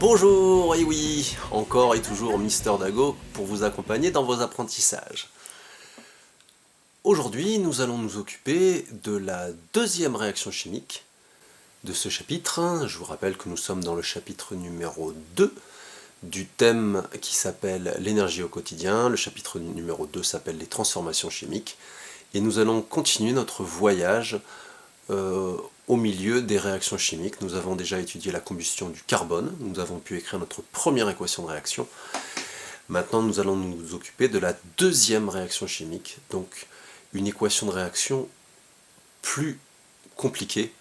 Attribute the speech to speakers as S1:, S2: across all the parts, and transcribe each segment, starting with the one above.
S1: Bonjour, et oui, encore et toujours Mister Dago pour vous accompagner dans vos apprentissages. Aujourd'hui, nous allons nous occuper de la deuxième réaction chimique de ce chapitre. Je vous rappelle que nous sommes dans le chapitre numéro 2 du thème qui s'appelle l'énergie au quotidien. Le chapitre numéro 2 s'appelle les transformations chimiques. Et nous allons continuer notre voyage au milieu des réactions chimiques. Nous avons déjà étudié la combustion du carbone, nous avons pu écrire notre première équation de réaction. Maintenant, nous allons nous occuper de la deuxième réaction chimique, donc une équation de réaction plus compliquée,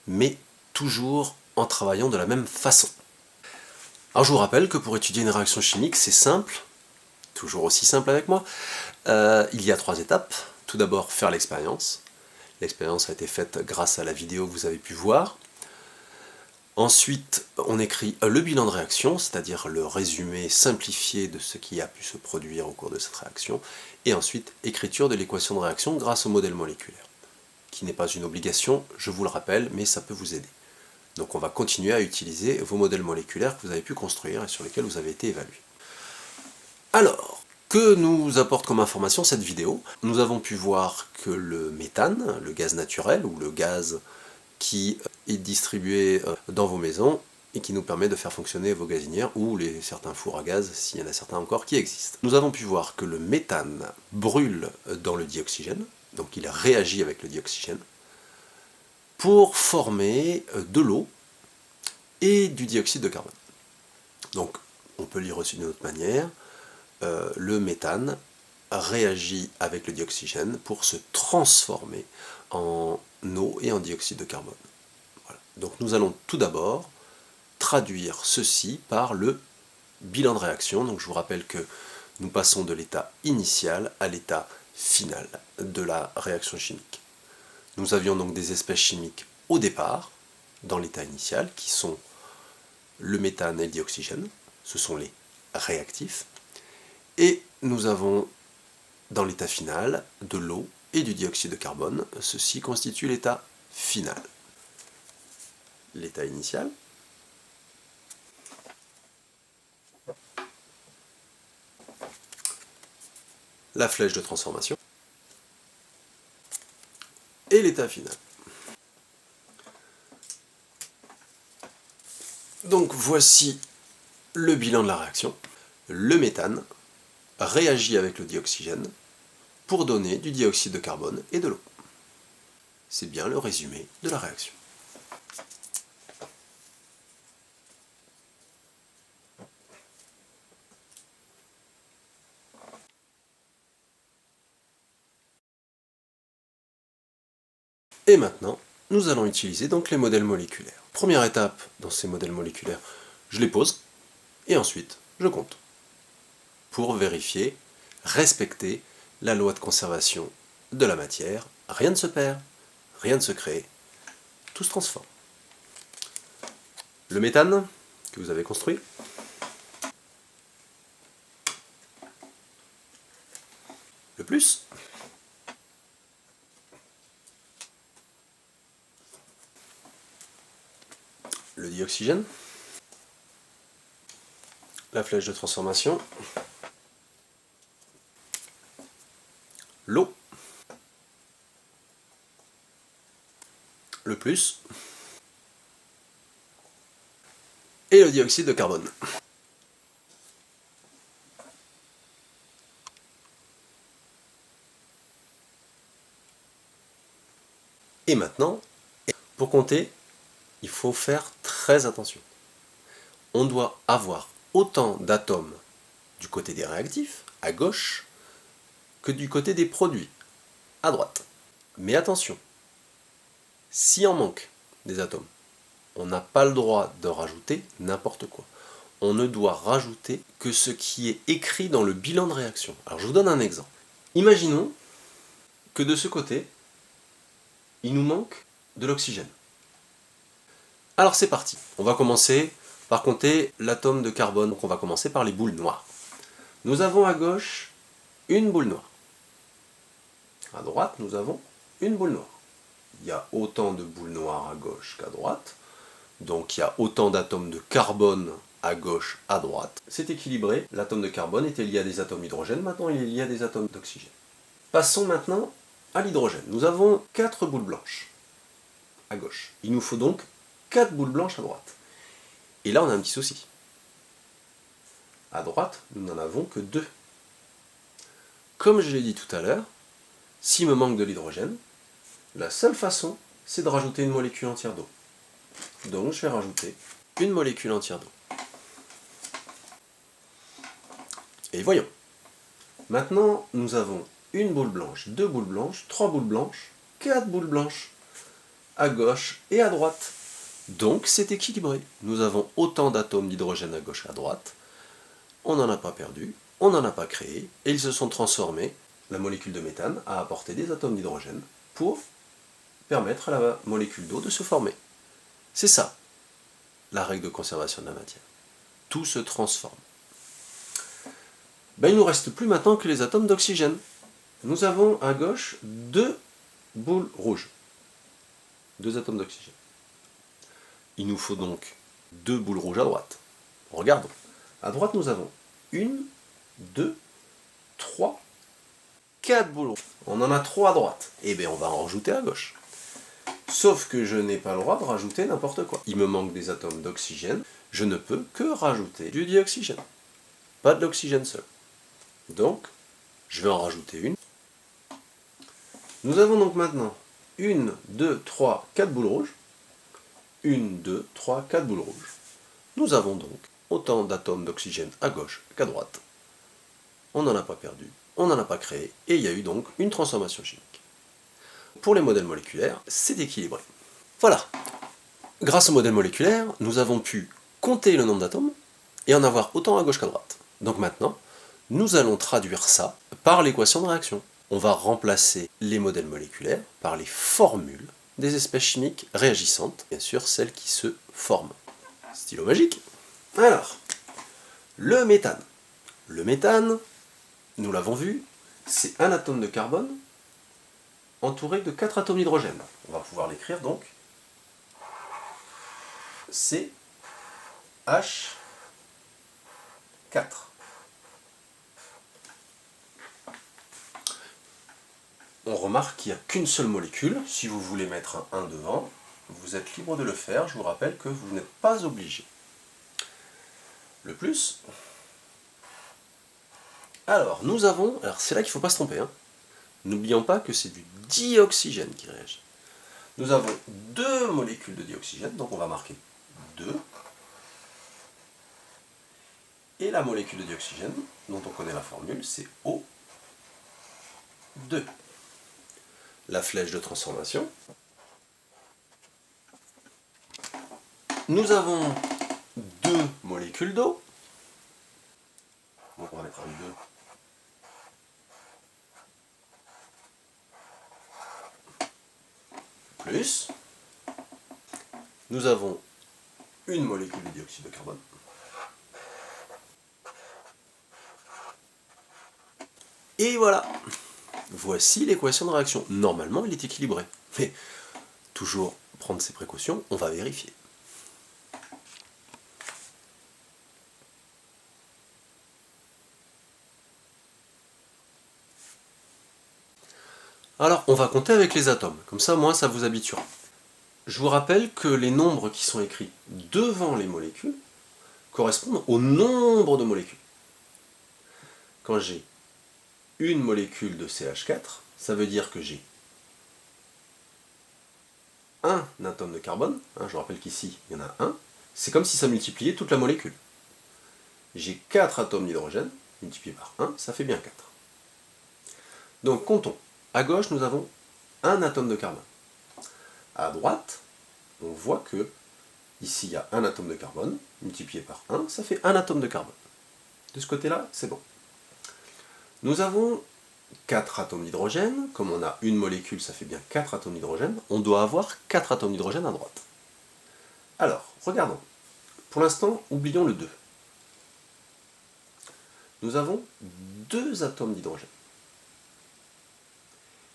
S1: mais toujours en travaillant de la même façon. Alors je vous rappelle que pour étudier une réaction chimique, c'est simple, toujours aussi simple avec moi. Il y a 3 étapes. Tout d'abord, faire l'expérience. L'expérience a été faite grâce à la vidéo que vous avez pu voir. Ensuite, on écrit le bilan de réaction, c'est-à-dire le résumé simplifié de ce qui a pu se produire au cours de cette réaction. Et ensuite, écriture de l'équation de réaction grâce au modèle moléculaire, qui n'est pas une obligation, je vous le rappelle, mais ça peut vous aider. Donc on va continuer à utiliser vos modèles moléculaires que vous avez pu construire et sur lesquels vous avez été évalué. Alors, que nous apporte comme information cette vidéo? Nous avons pu voir que le méthane, le gaz naturel, ou le gaz qui est distribué dans vos maisons, et qui nous permet de faire fonctionner vos gazinières, ou certains fours à gaz, s'il y en a certains encore qui existent. Nous avons pu voir que le méthane brûle dans le dioxygène, donc il réagit avec le dioxygène, pour former de l'eau et du dioxyde de carbone. Donc, on peut lire aussi d'une autre manière, le méthane réagit avec le dioxygène pour se transformer en eau et en dioxyde de carbone. Voilà. Donc nous allons tout d'abord traduire ceci par le bilan de réaction. Donc je vous rappelle que nous passons de l'état initial à l'état final de la réaction chimique. Nous avions donc des espèces chimiques au départ, dans l'état initial, qui sont le méthane et le dioxygène, ce sont les réactifs, et nous avons dans l'état final de l'eau et du dioxyde de carbone. Ceci constitue l'état final. L'état initial, la flèche de transformation, et l'état final. Donc voici le bilan de la réaction. Le méthane réagit avec le dioxygène pour donner du dioxyde de carbone et de l'eau. C'est bien le résumé de la réaction. Et maintenant, nous allons utiliser donc les modèles moléculaires. Première étape dans ces modèles moléculaires, je les pose, et ensuite je compte, pour vérifier, respecter la loi de conservation de la matière. Rien ne se perd, rien ne se crée, tout se transforme. Le méthane que vous avez construit, le plus, le dioxygène, la flèche de transformation, l'eau, le plus, et le dioxyde de carbone. Et maintenant, pour compter, il faut faire très attention. On doit avoir autant d'atomes du côté des réactifs, à gauche, que du côté des produits, à droite. Mais attention, s'il en manque des atomes, on n'a pas le droit de rajouter n'importe quoi. On ne doit rajouter que ce qui est écrit dans le bilan de réaction. Alors je vous donne un exemple. Imaginons que de ce côté, il nous manque de l'oxygène. Alors c'est parti, on va commencer par compter l'atome de carbone. Donc on va commencer par les boules noires. Nous avons à gauche une boule noire. À droite, nous avons une boule noire. Il y a autant de boules noires à gauche qu'à droite. Donc il y a autant d'atomes de carbone à gauche, à droite. C'est équilibré, l'atome de carbone était lié à des atomes d'hydrogène, maintenant il est lié à des atomes d'oxygène. Passons maintenant à l'hydrogène. Nous avons 4 boules blanches à gauche. Il nous faut donc 4 boules blanches à droite. Et là on a un petit souci. À droite, nous n'en avons que 2. Comme je l'ai dit tout à l'heure, s'il me manque de l'hydrogène, la seule façon, c'est de rajouter une molécule entière d'eau. Donc je vais rajouter une molécule entière d'eau. Et voyons. Maintenant, nous avons une boule blanche, 2 boules blanches, 3 boules blanches, 4 boules blanches, à gauche et à droite. Donc c'est équilibré. Nous avons autant d'atomes d'hydrogène à gauche et à droite. On n'en a pas perdu, on n'en a pas créé, et ils se sont transformés. La molécule de méthane a apporté des atomes d'hydrogène pour permettre à la molécule d'eau de se former. C'est ça, la règle de conservation de la matière. Tout se transforme. Il ne nous reste plus maintenant que les atomes d'oxygène. Nous avons à gauche 2 boules rouges. 2 atomes d'oxygène. Il nous faut donc 2 boules rouges à droite. Regardons. À droite, nous avons 1, 2, 3, 4 boules rouges. On en a 3 à droite. Eh bien, on va en rajouter à gauche. Sauf que je n'ai pas le droit de rajouter n'importe quoi. Il me manque des atomes d'oxygène. Je ne peux que rajouter du dioxygène. Pas de l'oxygène seul. Donc, je vais en rajouter une. Nous avons donc maintenant 1, 2, 3, 4 boules rouges. 1, 2, 3, 4 boules rouges. Nous avons donc autant d'atomes d'oxygène à gauche qu'à droite. On n'en a pas perdu, on n'en a pas créé, et il y a eu donc une transformation chimique. Pour les modèles moléculaires, c'est équilibré. Voilà. Grâce au modèle moléculaire, nous avons pu compter le nombre d'atomes et en avoir autant à gauche qu'à droite. Donc maintenant, nous allons traduire ça par l'équation de réaction. On va remplacer les modèles moléculaires par les formules des espèces chimiques réagissantes, bien sûr celles qui se forment. Stylo magique. Alors, le méthane. Le méthane, nous l'avons vu, c'est un atome de carbone entouré de 4 atomes d'hydrogène. On va pouvoir l'écrire donc. C'est H4. On remarque qu'il n'y a qu'une seule molécule. Si vous voulez mettre un 1 devant, vous êtes libre de le faire. Je vous rappelle que vous n'êtes pas obligé. Le plus. Alors, nous avons... Alors, c'est là qu'il ne faut pas se tromper. N'oublions pas que c'est du dioxygène qui réagit. Nous avons 2 molécules de dioxygène, donc on va marquer 2. Et la molécule de dioxygène, dont on connaît la formule, c'est O2. La flèche de transformation. Nous avons 2 molécules d'eau. Donc on va mettre un 2. Plus. Nous avons une molécule de dioxyde de carbone. Et voilà. Voici l'équation de réaction. Normalement, elle est équilibrée. Mais toujours prendre ses précautions, on va vérifier. Alors, on va compter avec les atomes. Comme ça, moi, ça vous habituera. Je vous rappelle que les nombres qui sont écrits devant les molécules correspondent au nombre de molécules. Quand j'ai une molécule de CH4, ça veut dire que j'ai un atome de carbone, je vous rappelle qu'ici il y en a un, c'est comme si ça multipliait toute la molécule. J'ai 4 atomes d'hydrogène, multiplié par 1, ça fait bien 4. Donc comptons. À gauche, nous avons un atome de carbone. À droite, on voit que ici il y a un atome de carbone, multiplié par 1, ça fait un atome de carbone. De ce côté-là, c'est bon. Nous avons 4 atomes d'hydrogène, comme on a une molécule, ça fait bien 4 atomes d'hydrogène, on doit avoir 4 atomes d'hydrogène à droite. Alors, regardons. Pour l'instant, oublions le 2. Nous avons 2 atomes d'hydrogène.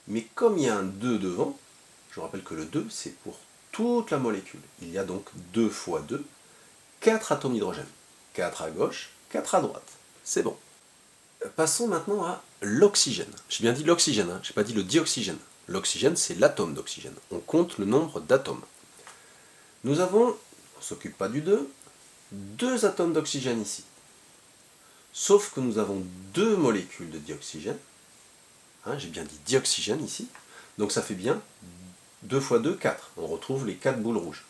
S1: Mais comme il y a un 2 devant, je vous rappelle que le 2, c'est pour toute la molécule. Il y a donc 2 fois 2, 4 atomes d'hydrogène. 4 à gauche, 4 à droite. C'est bon. Passons maintenant à l'oxygène. J'ai bien dit l'oxygène, hein, je n'ai pas dit le dioxygène. L'oxygène, c'est l'atome d'oxygène. On compte le nombre d'atomes. Nous avons, on ne s'occupe pas du 2, 2 atomes d'oxygène ici. Sauf que nous avons 2 molécules de dioxygène. Hein, j'ai bien dit dioxygène ici. Donc ça fait bien 2 fois 2, 4. On retrouve les 4 boules rouges.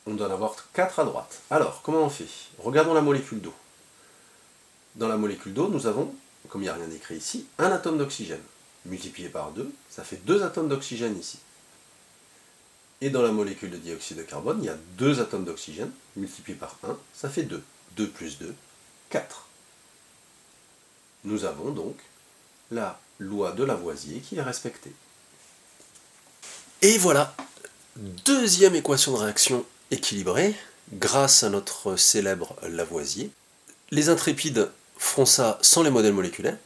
S1: On doit en avoir 4 à droite. Alors, comment on fait? Regardons la molécule d'eau. Dans la molécule d'eau, nous avons, comme il n'y a rien écrit ici, un atome d'oxygène. Multiplié par 2, ça fait 2 atomes d'oxygène ici. Et dans la molécule de dioxyde de carbone, il y a 2 atomes d'oxygène. Multiplié par 1, ça fait 2. 2 plus 2, 4. Nous avons donc la loi de Lavoisier qui est respectée. Et voilà, deuxième équation de réaction équilibrée, grâce à notre célèbre Lavoisier. Les intrépides feront ça sans les modèles moléculaires,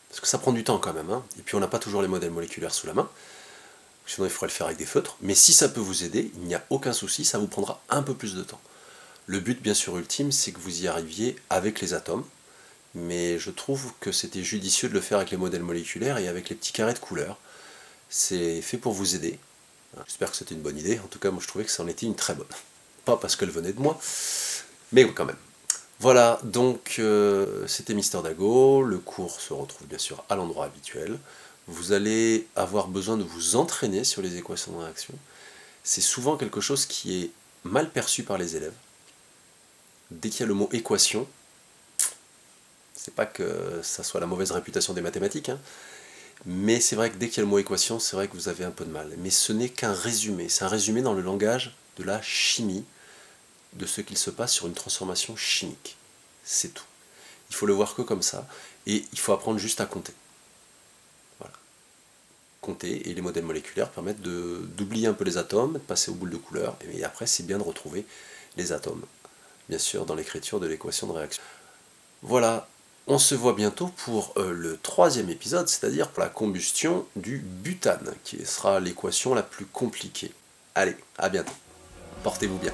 S1: parce que ça prend du temps quand même, hein. Et puis on n'a pas toujours les modèles moléculaires sous la main, sinon il faudrait le faire avec des feutres, mais si ça peut vous aider, il n'y a aucun souci, ça vous prendra un peu plus de temps. Le but bien sûr ultime, c'est que vous y arriviez avec les atomes, mais je trouve que c'était judicieux de le faire avec les modèles moléculaires et avec les petits carrés de couleurs. C'est fait pour vous aider. J'espère que c'était une bonne idée, en tout cas moi je trouvais que ça en était une très bonne. Pas parce qu'elle venait de moi, mais quand même. Voilà, donc c'était Mister Dago, le cours se retrouve bien sûr à l'endroit habituel. Vous allez avoir besoin de vous entraîner sur les équations de réaction. C'est souvent quelque chose qui est mal perçu par les élèves. Dès qu'il y a le mot équation, c'est pas que ça soit la mauvaise réputation des mathématiques, hein, mais c'est vrai que dès qu'il y a le mot équation, c'est vrai que vous avez un peu de mal. Mais ce n'est qu'un résumé, c'est un résumé dans le langage de la chimie, de ce qu'il se passe sur une transformation chimique. C'est tout. Il faut le voir que comme ça, et il faut apprendre juste à compter. Voilà. Compter, et les modèles moléculaires permettent d'oublier un peu les atomes, de passer aux boules de couleur, et après c'est bien de retrouver les atomes, bien sûr, dans l'écriture de l'équation de réaction. Voilà, on se voit bientôt pour le 3e épisode, c'est-à-dire pour la combustion du butane, qui sera l'équation la plus compliquée. Allez, à bientôt. Portez-vous bien.